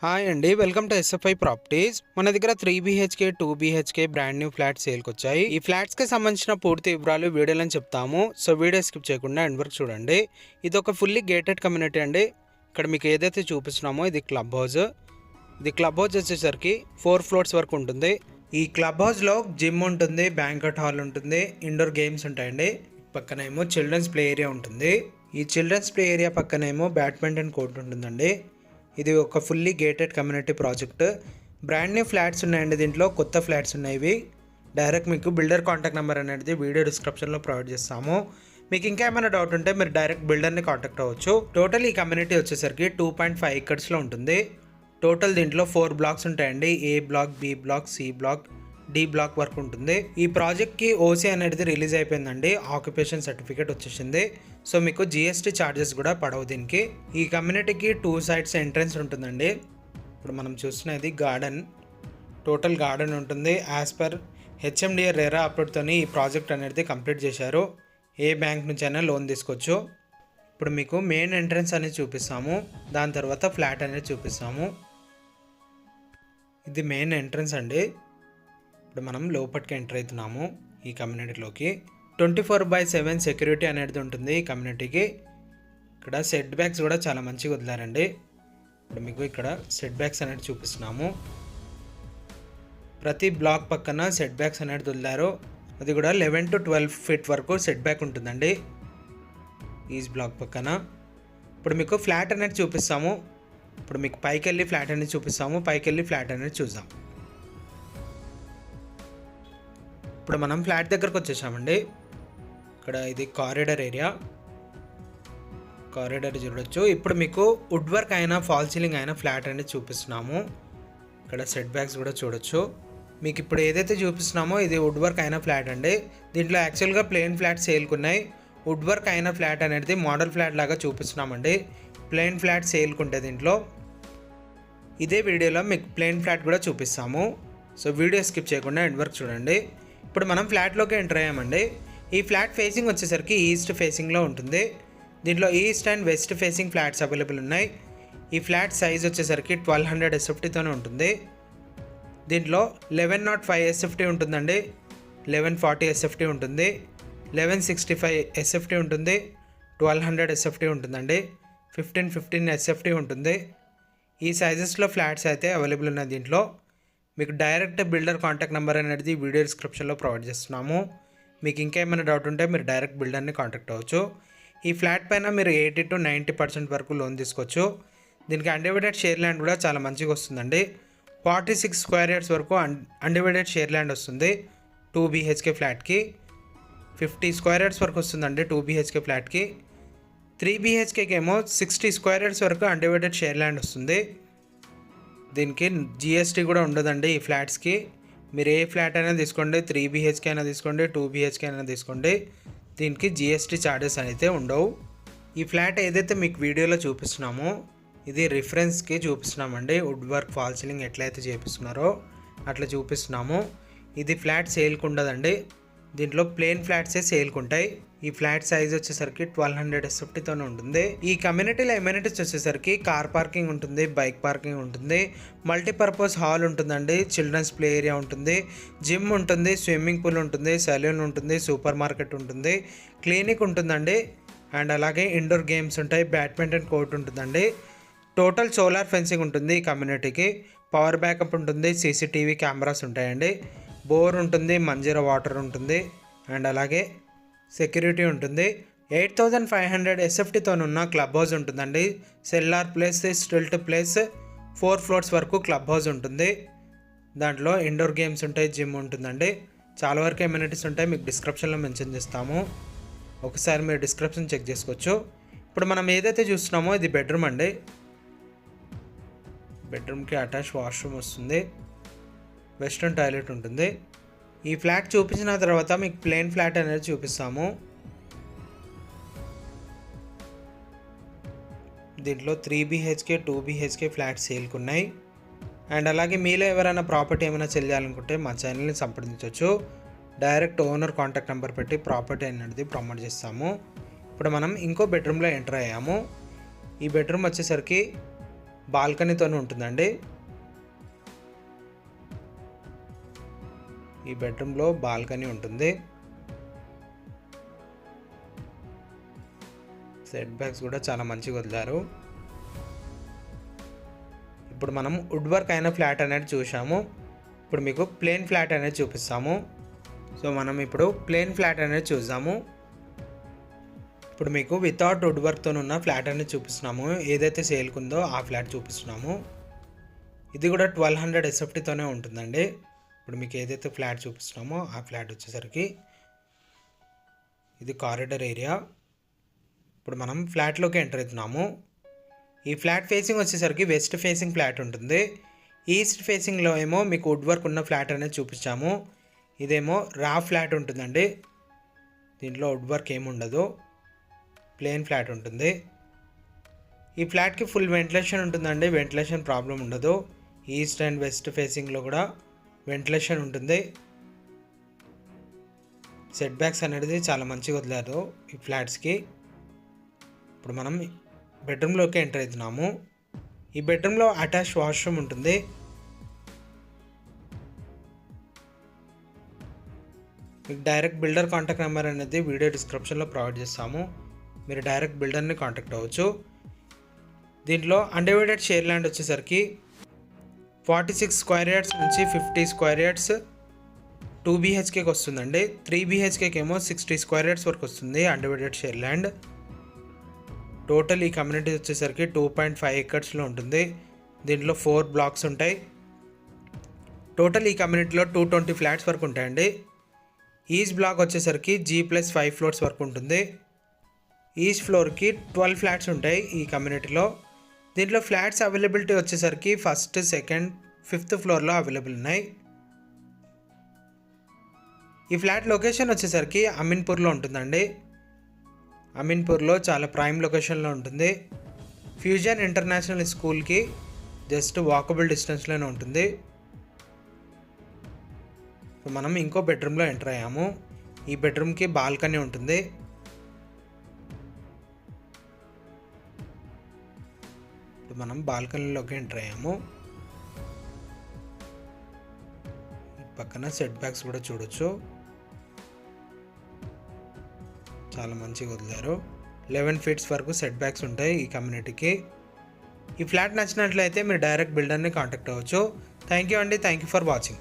Hi అండి, welcome to SFI properties. మన దగ్గర 3 BHK 2 BHK brand new flats సేల్కి వచ్చాయి. ఈ ఫ్లాట్స్ కి సంబంధించిన పూర్తి వివరాలు వీడియోలో చెప్తాము. సో వీడియో స్కిప్ చేయకుండా ఎండ్ వరకు చూడండి. ఇది ఒక ఫుల్లీ గేటెడ్ కమ్యూనిటీ అండి. ఇక్కడ మీకు ఏదైతే చూపిస్తున్నామో ఇది క్లబ్ హౌస్. ఇది క్లబ్ హౌస్ వచ్చేసరికి 4 ఫ్లోర్స్ వరకు ఉంటుంది. ఈ క్లబ్ హౌస్లో జిమ్ ఉంటుంది, బ్యాంక్వెట్ హాల్ ఉంటుంది, ఇండోర్ గేమ్స్ ఉంటాయండి. పక్కనేమో చిల్డ్రన్స్ ప్లే ఏరియా ఉంటుంది. ఈ చిల్డ్రన్స్ ప్లే ఏరియా పక్కనేమో బ్యాడ్మింటన్ కోర్ట్ ఉంటుందండి. ఇది ఒక fully gated community project. Brand new flats ఉన్నాయండి. దీంట్లో కొత్త ఫ్లాట్స్ ఉన్నాయి. డైరెక్ట్ మీకు బిల్డర్ కాంటాక్ట్ నెంబర్ అనేది వీడియో డిస్క్రిప్షన్లో ప్రొవైడ్ చేస్తాము. మీకు ఇంకా ఏమైనా డౌట్ ఉంటే మీరు డైరెక్ట్ బిల్డర్ని కాంటాక్ట్ అవ్వచ్చు. టోటల్ ఈ కమ్యూనిటీ వచ్చేసరికి 2.5 acres ఉంటుంది. టోటల్ దీంట్లో 4 బ్లాక్స్ ఉంటాయండి. ఏ black, B block, C block, D block వరకు ఉంటుంది. ఈ ప్రాజెక్ట్కి ఓసీ అనేది రిలీజ్ అయిపోయిందండి. ఆక్యుపేషన్ సర్టిఫికేట్ వచ్చేసింది. సో మీకు జిఎస్టీ ఛార్జెస్ కూడా పడవు దీనికి. ఈ కమ్యూనిటీకి 2 sides ఎంట్రన్స్ ఉంటుందండి. ఇప్పుడు మనం చూస్తున్నది గార్డెన్. టోటల్ గార్డెన్ ఉంటుంది. యాజ్ పర్ హెచ్ఎండిఏ రెరా అప్రూవ్తో ఈ ప్రాజెక్ట్ అనేది కంప్లీట్ చేశారు. ఏ బ్యాంక్ నుంచి అయినా లోన్ తీసుకోవచ్చు. ఇప్పుడు మీకు మెయిన్ ఎంట్రన్స్ అనేది చూపిస్తాము. దాని తర్వాత ఫ్లాట్ అనేది చూపిస్తాము. ఇది మెయిన్ ఎంట్రన్స్ అండి. ఇప్పుడు మనం లోపలికి ఎంటర్ అవుతున్నాము ఈ కమ్యూనిటీలోకి. 24/7 సెక్యూరిటీ అనేది ఉంటుంది ఈ కమ్యూనిటీకి. ఇక్కడ సెట్ బ్యాక్స్ కూడా చాలా మంచిగా వదిలారండి. ఇప్పుడు మీకు ఇక్కడ సెట్ బ్యాక్స్ అనేది చూపిస్తున్నాము. ప్రతి బ్లాక్ పక్కన సెట్ బ్యాక్స్ అనేది వదిలారు. అది కూడా 11 to 12 feet వరకు సెట్ బ్యాక్ ఉంటుందండి ఈ బ్లాక్ పక్కన. ఇప్పుడు మీకు ఫ్లాట్ అనేది చూపిస్తాము. ఇప్పుడు మీకు పైకి వెళ్ళి ఫ్లాట్ అనేది చూపిస్తాము. పైకి వెళ్ళి ఫ్లాట్ అనేది చూద్దాం. ఇప్పుడు మనం ఫ్లాట్ దగ్గరకు వచ్చేసామండి. ఇక్కడ ఇది కారిడార్ ఏరియా. కారిడార్ చూడొచ్చు. ఇప్పుడు మీకు వుడ్ వర్క్ అయినా ఫాల్ సీలింగ్ అయినా ఫ్లాట్ అనేది చూపిస్తున్నాము. ఇక్కడ సెట్ బ్యాక్స్ కూడా చూడొచ్చు. మీకు ఇప్పుడు ఏదైతే చూపిస్తున్నామో ఇది వుడ్ వర్క్ అయిన ఫ్లాట్ అండి. దీంట్లో యాక్చువల్గా ప్లెయిన్ ఫ్లాట్ సేల్కున్నాయి. వుడ్ వర్క్ అయిన ఫ్లాట్ అనేది మోడల్ ఫ్లాట్ లాగా చూపిస్తున్నామండి. ప్లెయిన్ ఫ్లాట్ సేల్కుంటే దీంట్లో ఇదే వీడియోలో మీకు ప్లెయిన్ ఫ్లాట్ కూడా చూపిస్తాము. సో వీడియో స్కిప్ చేయకుండా ఎండ్ వరకు చూడండి. ఇప్పుడు మనం ఫ్లాట్లోకి ఎంటర్ అయ్యామండి. ఈ ఫ్లాట్ ఫేసింగ్ వచ్చేసరికి ఈస్ట్ ఫేసింగ్లో ఉంటుంది. దీంట్లో east and west facing flats available ఉన్నాయి. ఈ ఫ్లాట్ సైజ్ వచ్చేసరికి 1200 SFTతోనే ఉంటుంది. దీంట్లో 1105 SFT ఉంటుందండి, 1140 SFT ఉంటుంది, 1165 SFT ఉంటుంది, 1200 SFT ఉంటుందండి, 1515 SFT ఉంటుంది. ఈ సైజెస్లో ఫ్లాట్స్ అయితే అవైలబుల్ ఉన్నాయి. దీంట్లో మీకు డైరెక్ట్ బిల్డర్ కాంటాక్ట్ నెంబర్ అనేది వీడియో డిస్క్రిప్షన్లో ప్రొవైడ్ చేస్తున్నాము. మీకు ఇంకా ఏమైనా డౌట్ ఉంటే మీరు డైరెక్ట్ బిల్డర్ని కాంటాక్ట్ అవ్వచ్చు. ఈ ఫ్లాట్ పైన మీరు 80 to 90% వరకు లోన్ తీసుకోవచ్చు. దీనికి అన్డివైడెడ్ షేర్ ల్యాండ్ కూడా చాలా మంచిగా వస్తుందండి. 46 square yards వరకు అన్డివైడెడ్ షేర్ ల్యాండ్ వస్తుంది 2 BHK ఫ్లాట్కి. 50 square yards వరకు వస్తుందండి 2 BHK ఫ్లాట్కి. 3 BHKకి ఏమో 60 square yards వరకు అన్డివైడెడ్ షేర్ ల్యాండ్ వస్తుంది. దీనికి జిఎస్టీ కూడా ఉండదండి ఈ ఫ్లాట్స్కి. మీరు ఏ ఫ్లాట్ అయినా తీసుకోండి, 3 BHK అయినా తీసుకోండి, 2 BHK అయినా తీసుకోండి, దీనికి జిఎస్టీ ఛార్జెస్ అయితే ఉండవు. ఈ ఫ్లాట్ ఏదైతే మీకు వీడియోలో చూపిస్తున్నామో ఇది రిఫరెన్స్కి చూపిస్తున్నామండి. వుడ్ వర్క్ ఫాల్ సీలింగ్ ఎట్లయితే చేపిస్తున్నారో అట్లా చూపిస్తున్నాము. ఇది ఫ్లాట్ సేల్కి ఉండదండి. దీంట్లో ప్లెయిన్ ఫ్లాట్సే సేల్కుంటాయి. ఈ ఫ్లాట్ సైజ్ వచ్చేసరికి 1200 SFTతోనే ఉంటుంది. ఈ కమ్యూనిటీలో ఎమ్యూనిటీస్ వచ్చేసరికి కార్ పార్కింగ్ ఉంటుంది, బైక్ పార్కింగ్ ఉంటుంది, మల్టీపర్పస్ హాల్ ఉంటుందండి, చిల్డ్రన్స్ ప్లే ఏరియా ఉంటుంది, జిమ్ ఉంటుంది, స్విమ్మింగ్ పూల్ ఉంటుంది, సెలూన్ ఉంటుంది, సూపర్ మార్కెట్ ఉంటుంది, క్లినిక్ ఉంటుందండి, అండ్ అలాగే ఇండోర్ గేమ్స్ ఉంటాయి, బ్యాడ్మింటన్ కోర్ట్ ఉంటుందండి. టోటల్ సోలార్ ఫెన్సింగ్ ఉంటుంది ఈ కమ్యూనిటీకి. పవర్ బ్యాకప్ ఉంటుంది, CCTV కెమెరాస్ ఉంటాయండి, బోర్ ఉంటుంది, మంజీరా వాటర్ ఉంటుంది, అండ్ అలాగే సెక్యూరిటీ ఉంటుంది. 8500 SFTతోనున్న క్లబ్ హౌస్ ఉంటుందండి. Cellar place, stilt place, 4 floors వరకు క్లబ్ హౌస్ ఉంటుంది. దాంట్లో ఇండోర్ గేమ్స్ ఉంటాయి, జిమ్ ఉంటుందండి. చాలా వరకు ఎమ్యూనిటీస్ ఉంటాయి, మీకు డిస్క్రిప్షన్లో మెన్షన్ చేస్తాము. ఒకసారి మీరు డిస్క్రిప్షన్ చెక్ చేసుకోవచ్చు. ఇప్పుడు మనం ఏదైతే చూస్తున్నామో ఇది బెడ్రూమ్ అండి. బెడ్రూమ్కి అటాచ్ వాష్రూమ్ వస్తుంది, వెస్ట్రన్ టాయిలెట్ ఉంటుంది. ఈ ఫ్లాట్ చూపించిన తర్వాత మీకు ప్లెయిన్ ఫ్లాట్ అనేది చూపిస్తాము. దీంట్లో 3 BHK 2 BHK ఫ్లాట్స్ సేల్కున్నాయి. అండ్ అలాగే మీలో ఎవరైనా ప్రాపర్టీ ఏమైనా చేయాలనుకుంటే మా ఛానల్ని సంప్రదించవచ్చు. డైరెక్ట్ ఓనర్ కాంటాక్ట్ నెంబర్ పెట్టి ప్రాపర్టీ అనేది ప్రమోట్ చేస్తాము. ఇప్పుడు మనం ఇంకో బెడ్రూమ్లో ఎంటర్ అయ్యాము. ఈ బెడ్రూమ్ వచ్చేసరికి బాల్కనీతోనే ఉంటుందండి. ఈ బెడ్రూమ్లో బాల్కనీ ఉంటుంది. సెట్ బ్యాక్స్ కూడా చాలా మంచిగా వదిలారు. ఇప్పుడు మనం వుడ్ వర్క్ అయిన ఫ్లాట్ అనేది చూసాము. ఇప్పుడు మీకు ప్లేన్ ఫ్లాట్ అనేది చూపిస్తాము. సో మనం ఇప్పుడు ప్లేన్ ఫ్లాట్ అనేది చూద్దాము. ఇప్పుడు మీకు వితౌట్ వుడ్ వర్క్తో ఉన్న ఫ్లాట్ అనేది చూపిస్తున్నాము. ఏదైతే సేల్కుందో ఆ ఫ్లాట్ చూపిస్తున్నాము. ఇది కూడా 1200 SFTతోనే ఉంటుందండి. ఇప్పుడు మీకు ఏదైతే ఫ్లాట్ చూపిస్తున్నామో ఆ ఫ్లాట్ వచ్చేసరికి ఇది కారిడార్ ఏరియా. ఇప్పుడు మనం ఫ్లాట్లోకి ఎంటర్ అవుతున్నాము. ఈ ఫ్లాట్ ఫేసింగ్ వచ్చేసరికి వెస్ట్ ఫేసింగ్ ఫ్లాట్ ఉంటుంది. ఈస్ట్ ఫేసింగ్లో ఏమో మీకు వుడ్ వర్క్ ఉన్న ఫ్లాట్ అనేది చూపించాము. ఇదేమో రా ఫ్లాట్ ఉంటుందండి. దీంట్లో వుడ్ వర్క్ ఏమి ఉండదు, ప్లెయిన్ ఫ్లాట్ ఉంటుంది. ఈ ఫ్లాట్కి ఫుల్ వెంటిలేషన్ ఉంటుందండి. వెంటిలేషన్ ప్రాబ్లం ఉండదు. ఈస్ట్ అండ్ వెస్ట్ ఫేసింగ్లో కూడా వెంటిలేషన్ ఉంటుంది. సెట్ బ్యాక్స్ అనేది చాలా మంచిగా వదిలారు ఈ ఫ్లాట్స్కి. ఇప్పుడు మనం బెడ్రూమ్లోకి ఎంటర్ అవుతున్నాము. ఈ బెడ్రూమ్లో అటాచ్ వాష్రూమ్ ఉంటుంది. మీకు డైరెక్ట్ బిల్డర్ కాంటాక్ట్ నెంబర్ అనేది వీడియో డిస్క్రిప్షన్లో ప్రొవైడ్ చేస్తాము. మీరు డైరెక్ట్ బిల్డర్ని కాంటాక్ట్ అవ్వచ్చు. దీంట్లో అన్డివైడెడ్ షేర్ ల్యాండ్ వచ్చేసరికి 46 స్క్వేర్ యార్డ్స్ నుంచి 50 స్క్వేర్ యార్డ్స్ 2 BHKకి వస్తుందండి. 3 BHKకి ఏమో 60 స్క్వేర్ యార్డ్స్ వరకు వస్తుంది అన్డివైడెడ్ షేర్ ల్యాండ్. టోటల్ ఈ కమ్యూనిటీ వచ్చేసరికి 2.5 acresలో ఉంటుంది. దీంట్లో 4 బ్లాక్స్ ఉంటాయి. టోటల్ ఈ కమ్యూనిటీలో 220 ఫ్లాట్స్ వరకు ఉంటాయండి. ఈచ్ బ్లాక్ వచ్చేసరికి G+5 ఫ్లోర్స్ వరకు ఉంటుంది. ఈచ్ ఫ్లోర్కి 12 ఫ్లాట్స్ ఉంటాయి ఈ కమ్యూనిటీలో. దీంట్లో ఫ్లాట్స్ అవైలబిలిటీ వచ్చేసరికి 1st, 2nd, 5th ఫ్లోర్లో అవైలబుల్ ఉన్నాయి. ఈ ఫ్లాట్ లొకేషన్ వచ్చేసరికి అమీన్పూర్లో ఉంటుందండి. అమీన్పూర్లో చాలా ప్రైమ్ లొకేషన్లో ఉంటుంది. ఫ్యూజన్ ఇంటర్నేషనల్ స్కూల్కి జస్ట్ వాకబుల్ డిస్టెన్స్లోనే ఉంటుంది. మనం ఇంకో బెడ్రూమ్లో ఎంటర్ అయ్యాము. ఈ బెడ్రూమ్కి బాల్కనీ ఉంటుంది. ఇప్పుడు మనం బాల్కనీలోకి ఎంటర్ అయ్యాము. పక్కన సెట్ బ్యాక్స్ కూడా చూడొచ్చు. చాలా మంచిగా వదిలారు. 11 feet వరకు సెట్ బ్యాక్స్ ఉంటాయి ఈ కమ్యూనిటీకి. ఈ ఫ్లాట్ నచ్చినట్లయితే మీరు డైరెక్ట్ బిల్డర్ని కాంటాక్ట్ అవ్వచ్చు. థ్యాంక్ యూ అండి. Thank you for watching.